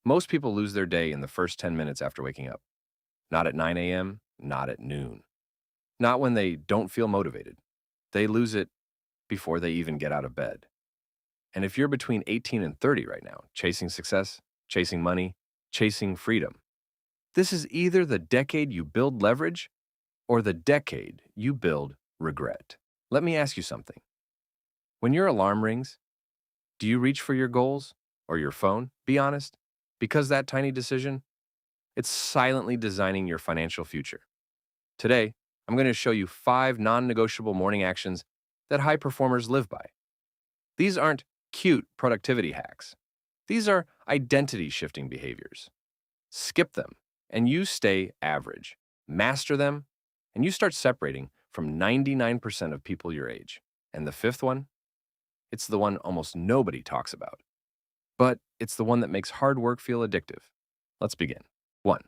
Most people lose their day in the first 10 minutes after waking up. Not at 9 a.m., not at noon, not when they don't feel motivated. They lose it before they even get out of bed. And if you're between 18 and 30 right now, chasing success, chasing money, chasing freedom, this is either the decade you build leverage or the decade you build regret. Let me ask you something. When your alarm rings, do you reach for your goals or your phone? Be honest. Because that tiny decision, it's silently designing your financial future. Today, I'm going to show you 5 non-negotiable morning actions that high performers live by. These aren't cute productivity hacks. These are identity shifting behaviors. Skip them, and you stay average. Master them, and you start separating from 99% of people your age. And the fifth one? It's the one almost nobody talks about. But it's the one that makes hard work feel addictive. Let's begin. 1.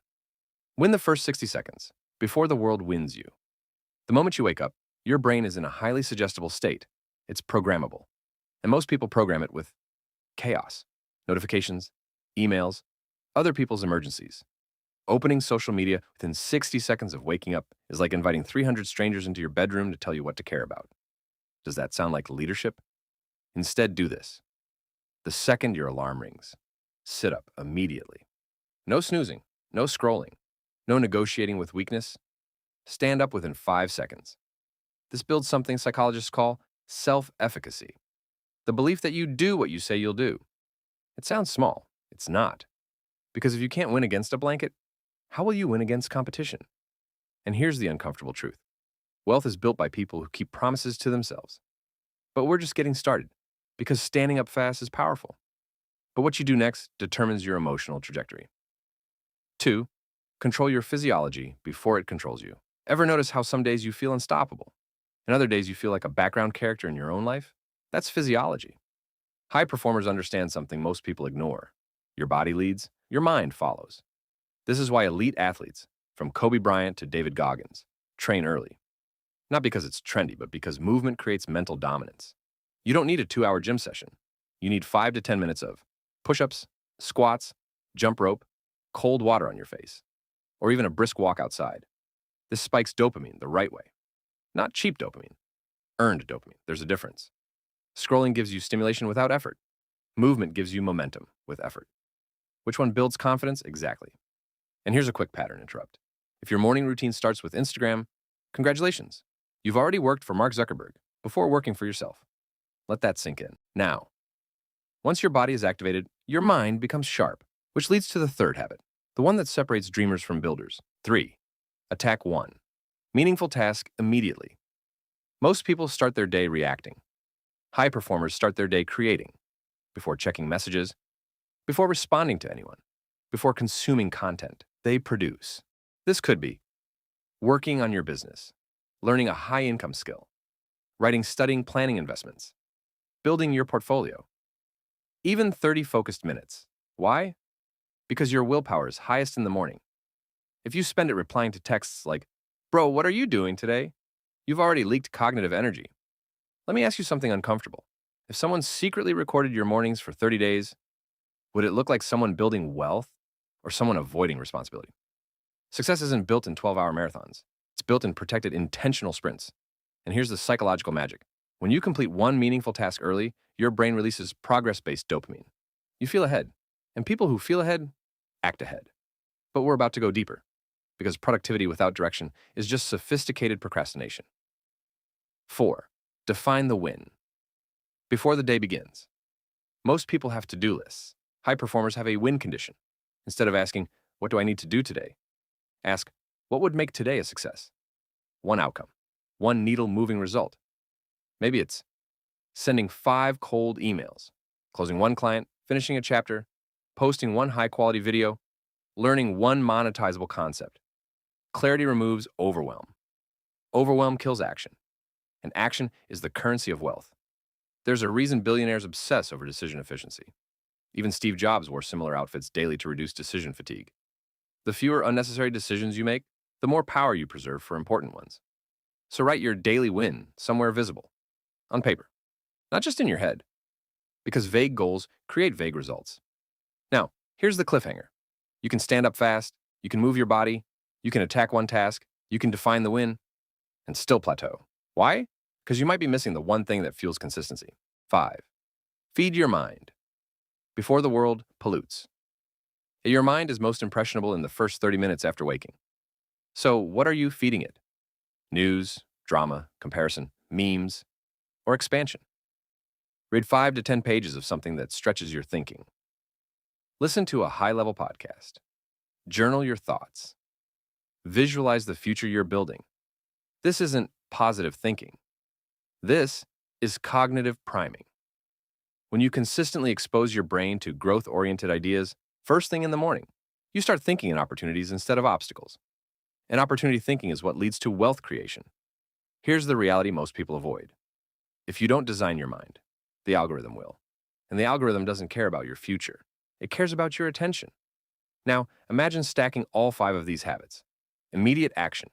Win the first 60 seconds, before the world wins you. The moment you wake up, your brain is in a highly suggestible state. It's programmable. And most people program it with chaos, notifications, emails, other people's emergencies. Opening social media within 60 seconds of waking up is like inviting 300 strangers into your bedroom to tell you what to care about. Does that sound like leadership? Instead, do this. The second your alarm rings, sit up immediately. No snoozing, no scrolling, no negotiating with weakness. Stand up within 5 seconds. This builds something psychologists call self-efficacy, the belief that you do what you say you'll do. It sounds small. It's not. Because if you can't win against a blanket, how will you win against competition? And here's the uncomfortable truth. Wealth is built by people who keep promises to themselves. But we're just getting started, because standing up fast is powerful. But what you do next determines your emotional trajectory. 2. Control your physiology before it controls you. Ever notice how some days you feel unstoppable, and other days you feel like a background character in your own life? That's physiology. High performers understand something most people ignore. Your body leads, your mind follows. This is why elite athletes, from Kobe Bryant to David Goggins, train early. Not because it's trendy, but because movement creates mental dominance. You don't need a 2-hour gym session. You need 5 to 10 minutes of push-ups, squats, jump rope, cold water on your face, or even a brisk walk outside. This spikes dopamine the right way. Not cheap dopamine, earned dopamine. There's a difference. Scrolling gives you stimulation without effort. Movement gives you momentum with effort. Which one builds confidence? Exactly. And here's a quick pattern interrupt. If your morning routine starts with Instagram, congratulations. You've already worked for Mark Zuckerberg before working for yourself. Let that sink in. Now, once your body is activated, your mind becomes sharp, which leads to the third habit, the one that separates dreamers from builders. 3. Attack 1. Meaningful task immediately. Most people start their day reacting. High performers start their day creating, before checking messages, before responding to anyone, before consuming content. They produce. This could be working on your business, learning a high-income skill, studying planning investments, building your portfolio. Even 30 focused minutes. Why? Because your willpower is highest in the morning. If you spend it replying to texts like, "Bro, what are you doing today?" you've already leaked cognitive energy. Let me ask you something uncomfortable. If someone secretly recorded your mornings for 30 days, would it look like someone building wealth or someone avoiding responsibility? Success isn't built in 12-hour marathons. It's built in protected intentional sprints. And here's the psychological magic. When you complete one meaningful task early, your brain releases progress-based dopamine. You feel ahead. And people who feel ahead act ahead. But we're about to go deeper, because productivity without direction is just sophisticated procrastination. 4. Define the win. Before the day begins, most people have to-do lists. High performers have a win condition. Instead of asking, "What do I need to do today?" ask, "What would make today a success?" One outcome, one needle-moving result. Maybe it's sending 5 cold emails, closing one client, finishing a chapter, posting one high-quality video, learning one monetizable concept. Clarity removes overwhelm. Overwhelm kills action. And action is the currency of wealth. There's a reason billionaires obsess over decision efficiency. Even Steve Jobs wore similar outfits daily to reduce decision fatigue. The fewer unnecessary decisions you make, the more power you preserve for important ones. So write your daily win somewhere visible, on paper, not just in your head, because vague goals create vague results. Now, Here's the cliffhanger. You can stand up fast, you can move your body, you can attack one task, you can define the win, and still plateau. Why? Because you might be missing the one thing that fuels consistency. 5. Feed your mind before the world pollutes. Your mind is most impressionable in the first 30 minutes after waking. So, what are you feeding it? News, drama, comparison, memes, or expansion? Read 5 to 10 pages of something that stretches your thinking. Listen to a high-level podcast. Journal your thoughts. Visualize the future you're building. This isn't positive thinking. This is cognitive priming. When you consistently expose your brain to growth-oriented ideas first thing in the morning, you start thinking in opportunities instead of obstacles. And opportunity thinking is what leads to wealth creation. Here's the reality most people avoid. If you don't design your mind, the algorithm will. And the algorithm doesn't care about your future. It cares about your attention. Now, imagine stacking all 5 of these habits. Immediate action,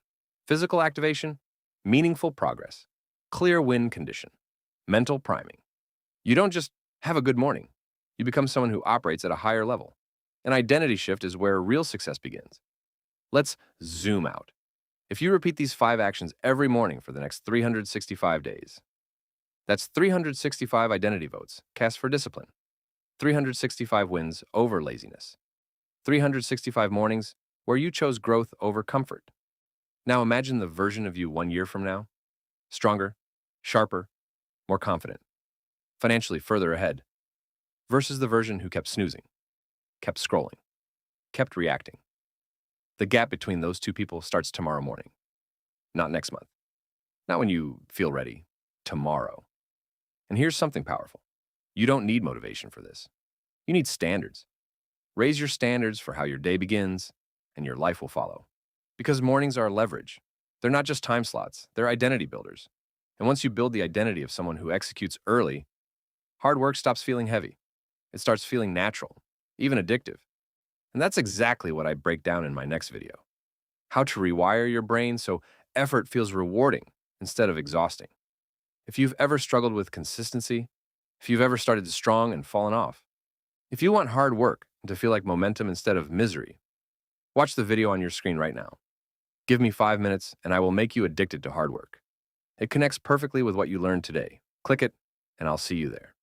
physical activation, meaningful progress, clear win condition, mental priming. You don't just have a good morning. You become someone who operates at a higher level. An identity shift is where real success begins. Let's zoom out. If you repeat these 5 actions every morning for the next 365 days, that's 365 identity votes cast for discipline, 365 wins over laziness, 365 mornings where you chose growth over comfort. Now imagine the version of you 1 year from now, stronger, sharper, more confident, financially further ahead, versus the version who kept snoozing, kept scrolling, kept reacting. The gap between those two people starts tomorrow morning, not next month, not when you feel ready, tomorrow. And here's something powerful. You don't need motivation for this. You need standards. Raise your standards for how your day begins, and your life will follow. Because mornings are leverage. They're not just time slots, they're identity builders. And once you build the identity of someone who executes early, hard work stops feeling heavy. It starts feeling natural, even addictive. And that's exactly what I break down in my next video. How to rewire your brain so effort feels rewarding instead of exhausting. If you've ever struggled with consistency, if you've ever started strong and fallen off, if you want hard work to feel like momentum instead of misery, watch the video on your screen right now. Give me 5 minutes and I will make you addicted to hard work. It connects perfectly with what you learned today. Click it and I'll see you there.